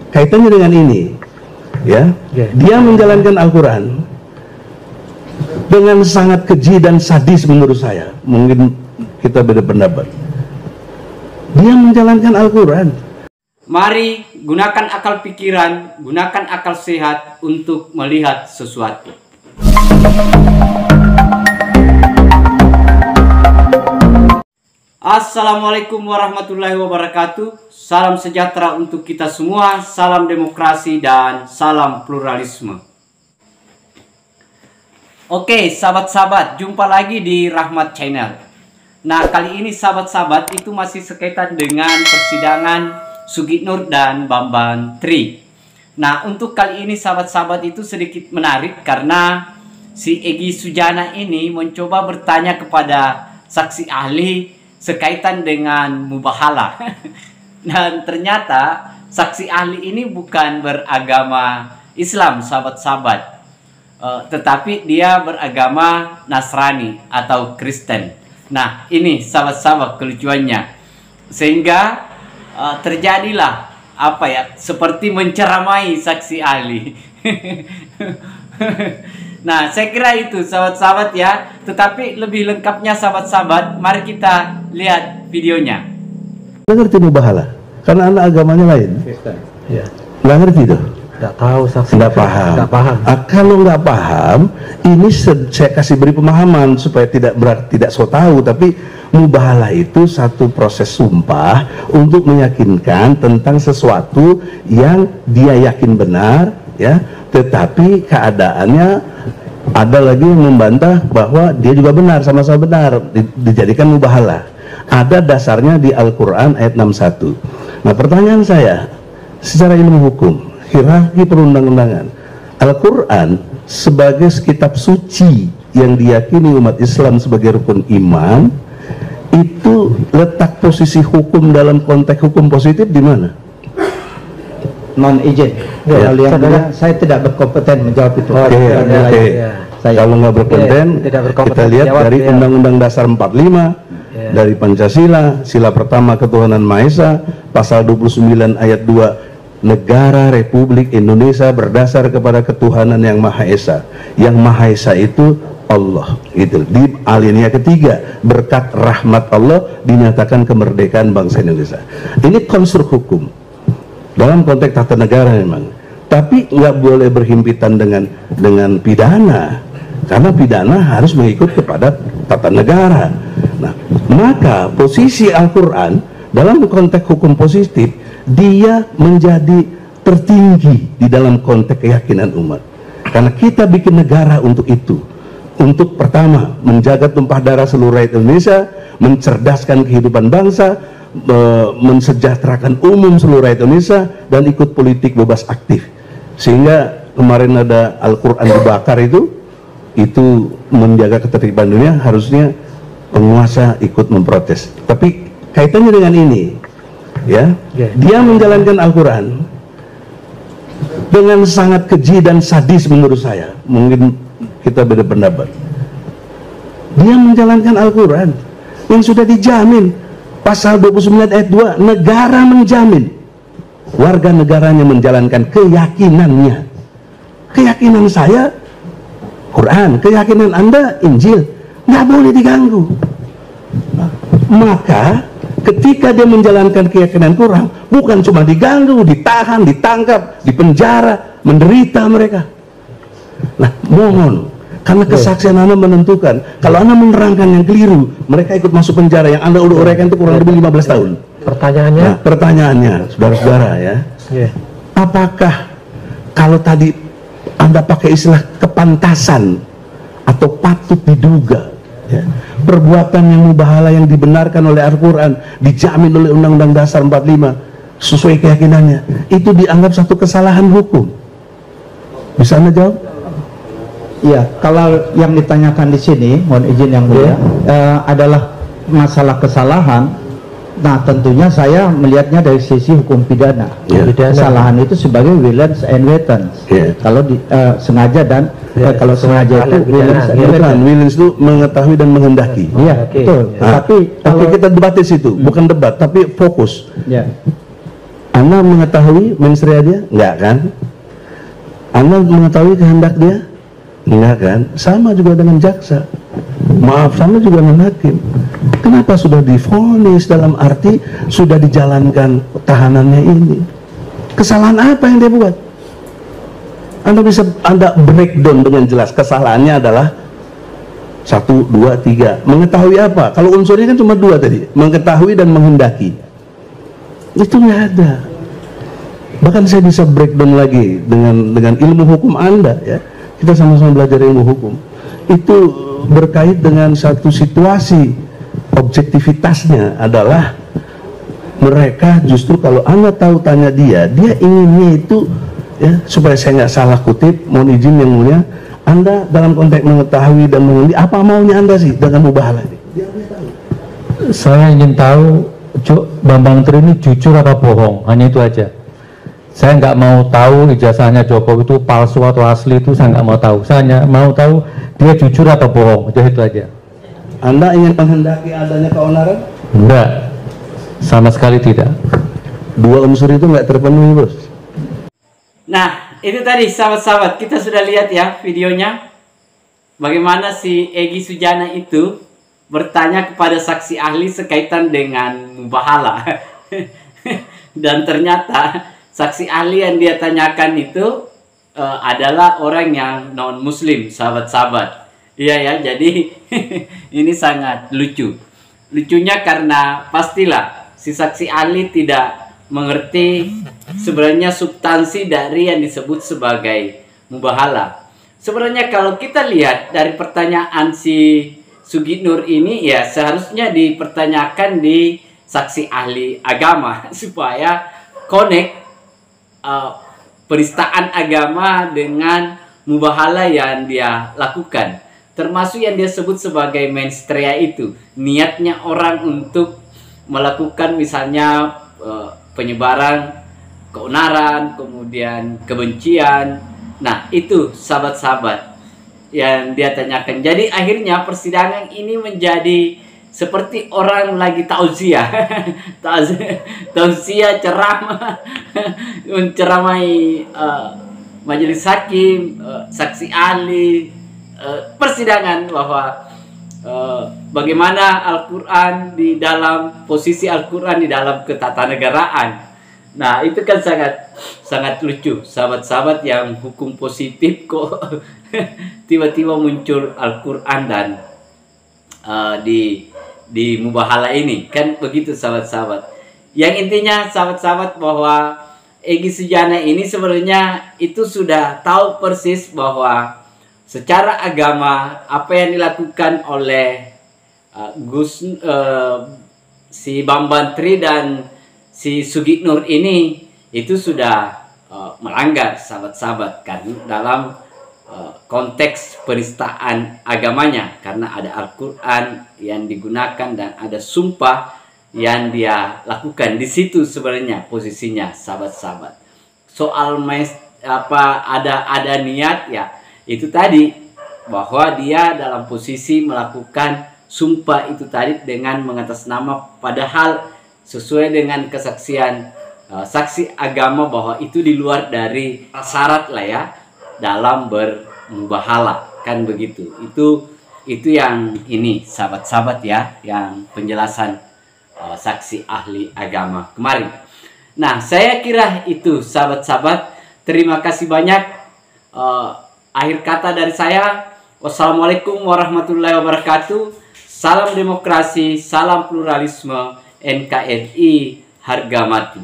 kaitannya dengan ini, ya, dia menjalankan Al-Quran dengan sangat keji dan sadis menurut saya. Mungkin kita beda pendapat. Dia menjalankan Al-Quran. Mari gunakan akal pikiran, gunakan akal sehat untuk melihat sesuatu. Assalamualaikum warahmatullahi wabarakatuh. Salam sejahtera untuk kita semua, salam demokrasi dan salam pluralisme. Oke, sahabat-sahabat, jumpa lagi di Rahmat Channel. Nah, kali ini sahabat-sahabat itu masih sekaitan dengan persidangan Sugih Nur dan Bambang Tri. Nah, untuk kali ini sahabat-sahabat itu sedikit menarik karena si Egy Sujana ini mencoba bertanya kepada saksi ahli sekaitan dengan mubahalah. Dan ternyata saksi ahli ini bukan beragama Islam, sahabat-sahabat, tetapi dia beragama Nasrani atau Kristen. Nah, ini sahabat-sahabat kelucuannya, sehingga terjadilah apa ya, seperti menceramai saksi ahli. Nah, saya kira itu sahabat-sahabat ya. Tetapi lebih lengkapnya sahabat-sahabat, mari kita lihat videonya. Nggak ngerti mubahalah karena anak agamanya lain. Ya. Nggak ngerti tuh. Nggak tahu, saksi. Nggak paham. Nggak paham. Kalau nggak paham, ini saya kasih beri pemahaman supaya tidak so tahu. Tapi mubahalah itu satu proses sumpah untuk meyakinkan tentang sesuatu yang dia yakin benar, ya. Tetapi keadaannya ada lagi yang membantah bahwa dia juga benar, sama-sama benar, dijadikan mubahalah. Ada dasarnya di Al-Quran ayat 61. Nah, pertanyaan saya, secara ilmu hukum, hierarki perundang-undangan, Al-Quran sebagai kitab suci yang diyakini umat Islam sebagai rukun iman, itu letak posisi hukum dalam konteks hukum positif di mana? Non izin. Ya. Saya tidak berkompeten menjawab itu. Oke. Kalau nggak berkompeten, kita lihat dari Undang-Undang Dasar 45, dari Pancasila, sila pertama ketuhanan Maha Esa, pasal 29 ayat 2, negara Republik Indonesia berdasar kepada ketuhanan yang Maha Esa. Yang Maha Esa itu Allah. Itu di alinea ketiga, berkat rahmat Allah dinyatakan kemerdekaan bangsa Indonesia. Ini konstruk hukum dalam konteks tata negara memang, tapi nggak boleh berhimpitan dengan pidana, karena pidana harus mengikut kepada tata negara. Nah, maka posisi Al-Quran dalam konteks hukum positif, dia menjadi tertinggi di dalam konteks keyakinan umat, karena kita bikin negara untuk itu, untuk pertama menjaga tumpah darah seluruh rakyat Indonesia, mencerdaskan kehidupan bangsa, mensejahterakan umum seluruh rakyat Indonesia, dan ikut politik bebas aktif. Sehingga kemarin ada Al-Quran dibakar, itu menjaga ketertiban dunia, harusnya penguasa ikut memprotes. Tapi kaitannya dengan ini, ya, dia menjalankan Al-Quran dengan sangat keji dan sadis menurut saya. Mungkin kita beda pendapat. Dia menjalankan Al-Quran yang sudah dijamin pasal 29 ayat 2, negara menjamin warga negaranya menjalankan keyakinannya. Keyakinan saya Quran, keyakinan Anda Injil, nggak boleh diganggu. Maka ketika dia menjalankan keyakinan Quran, bukan cuma diganggu, ditahan, ditangkap, dipenjara, menderita mereka. Nah, mohon, karena kesaksian Anda menentukan, kalau Anda menerangkan yang keliru, mereka ikut masuk penjara. Yang Anda udah uraikan itu kurang lebih 15 tahun. Pertanyaannya? Nah, pertanyaannya, saudara-saudara ya, apakah kalau tadi Anda pakai istilah kepantasan atau patut diduga, ya, perbuatan yang mubahalah yang dibenarkan oleh Al-Quran, dijamin oleh Undang-Undang Dasar 45, sesuai keyakinannya, itu dianggap satu kesalahan hukum? Bisa Anda jawab? Iya, kalau yang ditanyakan di sini, mohon izin yang mulia, adalah masalah kesalahan. Nah, tentunya saya melihatnya dari sisi hukum pidana. Kesalahan itu sebagai violence and wanton. Kalau sengaja dan kalau sengaja itu violence and wanton. Violence itu mengetahui dan menghendaki. Iya, betul. Tapi kita debat di situ, bukan debat, tapi fokus. Anda mengetahui mensrea dia? Enggak kan? Anda mengetahui kehendak dia? Enggak kan? Sama juga dengan jaksa. Maaf, sama juga dengan hakim. Kenapa sudah divonis, dalam arti sudah dijalankan tahanannya ini? Kesalahan apa yang dia buat? Anda breakdown dengan jelas. Kesalahannya adalah 1, 2, 3. Mengetahui apa? Kalau unsurnya kan cuma 2 tadi. Mengetahui dan menghendaki. Itu nggak ada. Bahkan saya bisa breakdown lagi dengan ilmu hukum Anda, ya. Kita sama-sama belajar ilmu hukum. Itu berkait dengan satu situasi. Objektivitasnya adalah mereka justru kalau Anda tahu tanya dia inginnya itu, ya, supaya saya nggak salah kutip, mohon izin yang mulia, Anda dalam konteks mengetahui dan mengerti apa maunya Anda sih dengan mubahalah ini? Saya ingin tahu Bambang Tri ini jujur atau bohong, hanya itu aja. Saya nggak mau tahu ijazahnya Jokowi itu palsu atau asli, itu saya nggak mau tahu. Saya hanya mau tahu dia jujur atau bohong, itu aja. Anda ingin menghendaki adanya keonaran? Enggak, sama sekali tidak. 2 unsur itu nggak terpenuhi, Bos. Nah, itu tadi sahabat-sahabat, kita sudah lihat ya videonya. Bagaimana si Egy Sujana itu bertanya kepada saksi ahli sekaitan dengan mubahalah. Dan ternyata saksi ahli yang dia tanyakan itu adalah orang yang non-muslim, sahabat-sahabat. Iya ya, jadi ini sangat lucu. Lucunya karena pastilah si saksi ahli tidak mengerti sebenarnya substansi dari yang disebut sebagai mubahalah. Sebenarnya kalau kita lihat dari pertanyaan si Sugitnur ini, ya seharusnya dipertanyakan di saksi ahli agama supaya connect penistaan agama dengan mubahalah yang dia lakukan. Termasuk yang dia sebut sebagai mensrea itu. Niatnya orang untuk melakukan misalnya penyebaran keonaran, kemudian kebencian. Nah, itu sahabat-sahabat yang dia tanyakan. Jadi akhirnya persidangan ini menjadi seperti orang lagi tausiah. Tausiah ceramah menceramai majelis hakim, saksi ahli, persidangan bahwa bagaimana Al-Quran di dalam posisi Al-Quran di dalam ketatanegaraan. Nah, itu kan sangat lucu, sahabat-sahabat yang hukum positif kok tiba-tiba muncul Al-Quran dan di mubahalah ini, kan begitu sahabat-sahabat. Yang intinya sahabat-sahabat bahwa Egy Sujana ini sebenarnya itu sudah tahu persis bahwa secara agama apa yang dilakukan oleh si Bambang Tri dan si Sugitnur ini itu sudah melanggar, sahabat-sahabat, kan dalam konteks penistaan agamanya, karena ada Al-Quran yang digunakan dan ada sumpah yang dia lakukan. Di situ sebenarnya posisinya, sahabat-sahabat. Soal ada niat, ya itu tadi, bahwa dia dalam posisi melakukan sumpah itu tadi dengan mengatasnama, padahal sesuai dengan kesaksian saksi agama bahwa itu di luar dari syarat lah ya dalam bermubahalah, kan begitu. Itu yang ini sahabat-sahabat ya, yang penjelasan saksi ahli agama kemarin. Nah, saya kira itu sahabat-sahabat. Terima kasih banyak. Akhir kata dari saya, wassalamualaikum warahmatullahi wabarakatuh. Salam demokrasi, salam pluralisme, NKRI harga mati.